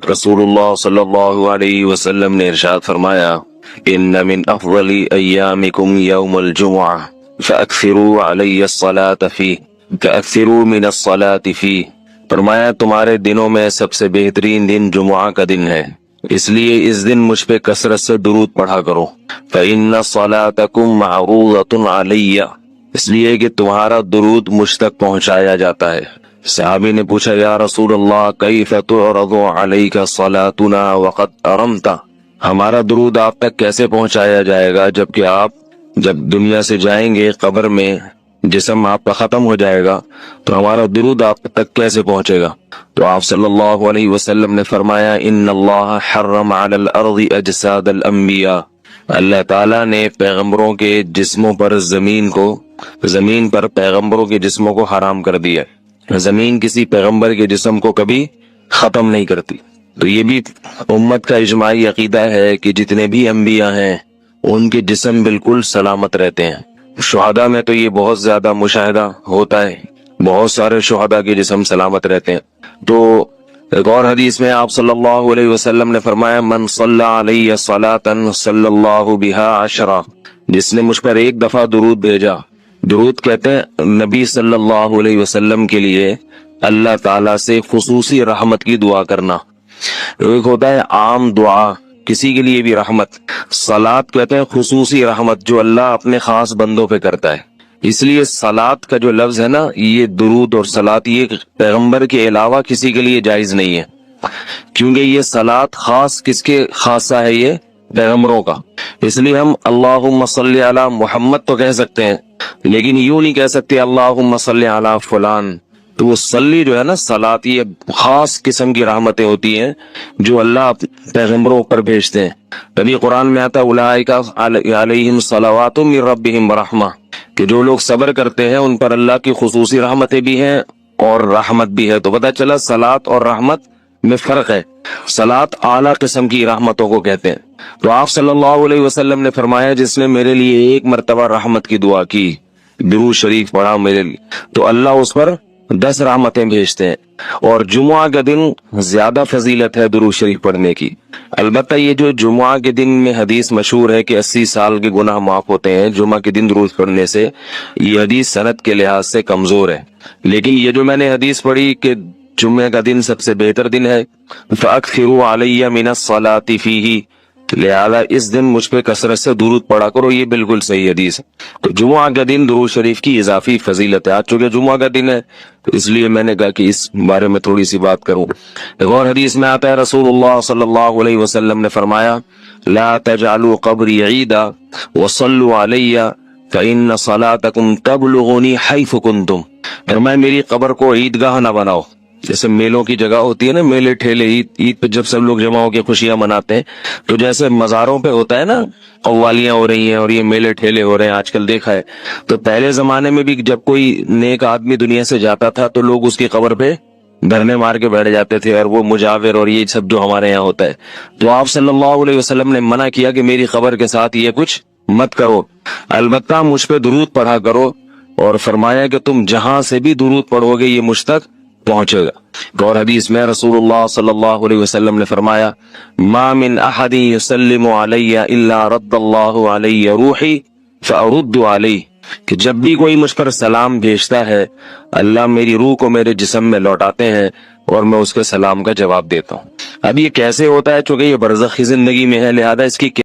रसूलुल्लाह सल्लल्लाहु अलैहि वसल्लम ने इरशाद फरमाया, इन्न मिन अफ़ज़ली अय्यामिकुम यौमुल जुमुअह फ़अक्सिरू अलैहि अस्सलात फ़ीह कअक्सिरू मिन अस्सलाति फ़ीह। फरमाया तुम्हारे दिनों में सबसे बेहतरीन दिन जुमुआ का दिन है, इसलिए इस दिन मुझ पे कसरत से दुरूद पढ़ा करो। फ़इन्न सलातकुम मअरूज़तुन अलैया, इसलिए कि तुम्हारा दुरूद मुझ तक पहुंचाया जाता है। सहाबी ने पूछा, या रसूल अल्लाह कैफ़ तुअरज़ु अलैका सलातुना वक़द अरमता, हमारा दुरूद आप तक कैसे पहुंचाया जाएगा जबकि आप जब दुनिया से जाएंगे, कब्र में जिस्म आपका खत्म हो जाएगा, तो हमारा दुरूद आप तक कैसे पहुंचेगा। तो आप सल्लल्लाहु अलैहि वसल्लम ने फरमाया, इन्नल्लाह हर्रम अलल अर्ज़ि अजसादल अंबिया, अल्लाह ताला ने पैगंबरों के जिस्मों पर जमीन पर पैगंबरों के जिस्मों को हराम कर दिया। जमीन किसी पैगंबर के जिस्म को कभी खत्म नहीं करती। तो ये भी उम्मत का इजमाई अकीदा है कि जितने भी अंबिया हैं उनके जिस्म बिल्कुल सलामत रहते हैं। शुहदा में तो ये बहुत ज्यादा मुशाहिदा होता है, बहुत सारे शुहदा के जिस्म सलामत रहते हैं। तो एक और हदीस में आप सल्लल्लाहु अलैहि वसल्लम ने फरमाया, मन सल्ला अलैहि सलातन सल्लल्लाहु बिहा अशरा, जिसने मुझ पर एक दफा दुरूद भेजा। दुरूद कहते हैं नबी सल्लल्लाहु अलैहि वसल्लम के लिए अल्लाह ताला से खुसूसी रहमत की दुआ करना। एक होता है आम दुआ, किसी के लिए भी रहमत। सलात कहते हैं खुसूसी रहमत जो अल्लाह अपने खास बंदों पे करता है। इसलिए सलात का जो लफ्ज है ना, ये दुरूद और सलात, ये पैगंबर के अलावा किसी के लिए जायज नहीं है, क्योंकि ये सलात खास किसके खासा है, ये पैगंबरों का। इसलिए हम अल्लाहुम्मा सल्ली अला मुहम्मद तो कह सकते हैं, लेकिन यूं नहीं कह सकते अल्लाहुम्मा सल्ली अला फलान। तो वो सल्ली जो है ना, सलात, ये खास किस्म की रहमतें होती हैं जो अल्लाह पैगंबरों पर भेजते हैं। तभी कुरान में आता है, उलाइका अलैहिम सलावातुम मिर रब्बिहिम रहमा, कि जो लोग सब्र करते हैं उन पर अल्लाह की खुसूसी रहमतें भी हैं और रहमत भी है। तो पता चला सलात और रहमत में फर्क है। सलात आला किस्म की रहमतों को कहते हैं। तो आप सल्लल्लाहु अलैहि वसल्लम ने फरमाया, जिसने मेरे लिए एक मर्तबा रहमत की दुआ की, दुरूद शरीफ पढ़ा मेरे लिए, तो अल्लाह उस पर 10 रहमतें भेजते हैं। और जुमुआ का दिन ज्यादा फजीलत है दुरूद शरीफ पढ़ने की। अलबत्ता ये जो जुमुआ के दिन में हदीस मशहूर है कि 80 साल के गुनाह माफ होते हैं जुमा के दिन दुरूद पढ़ने से, ये हदीस सनद के लिहाज से कमजोर है। लेकिन ये जो मैंने हदीस पढ़ी कि जुम्मे का दिन सबसे बेहतर दिन है, फ़अक्सिरू अलैया मिनस सलाति फीही, लिहाजा इस दिन मुझ पे कसरत से दुरूद पढ़ा करो, ये बिल्कुल सही हदीस है। तो जुमुआ का दिन दुरूद शरीफ की इजाफी फजीलत है। आज चूंकि जुमुआ का दिन है तो इसलिए मैंने कहा कि इस बारे में थोड़ी सी बात करूं। एक और हदीस में आता है, रसूलुल्लाह सल्लल्लाहु अलैहि वसल्लम ने फरमाया, ला तजअलू कब्री ईदा वसल्लु अलैया फइन्न सलातकुम तबलुगुनी हैथु कुंतुम, फरमाया मेरी कब्र को ईदगाह ना बनाओ। जैसे मेलों की जगह होती है ना, मेले ठेले, ईद पे जब सब लोग जमा होकर खुशियां मनाते हैं, तो जैसे मज़ारों पे होता है ना, कव्वालियां हो रही हैं और ये मेले ठेले हो रहे हैं, आजकल देखा है। तो पहले जमाने में भी जब कोई नेक आदमी दुनिया से जाता था तो लोग उसकी कब्र पे धरने मार के बैठ जाते थे, और वो मुजाविर और ये सब जो हमारे यहाँ होता है। तो आप सल्लल्लाहु अलैहि वसल्लम ने मना किया कि मेरी कब्र के साथ ये कुछ मत करो, अलबत्ता मुझ पे दुरूद पढ़ा करो। और फरमाया कि तुम जहां से भी दुरूद पढ़ोगे ये मुझ तक पहुंचेगा। और हदीस में रसूलुल्लाह सल्लल्लाहु अलैहि वसल्लम ने फरमाया, मा मिन अहदिन युसल्लिमु अलैया इल्ला रद्दल्लाहु अलैया रूही फअरुद्दु अलैहि, कि जब भी कोई मुझ पर सलाम भेजता है अल्लाह मेरी रूह को मेरे जिस्म में लौटाते हैं और मैं उसके सलाम का जवाब देता हूँ। अब ये कैसे होता है, चूंकि ये बरज़खी जिंदगी में है, लिहाजा इसकी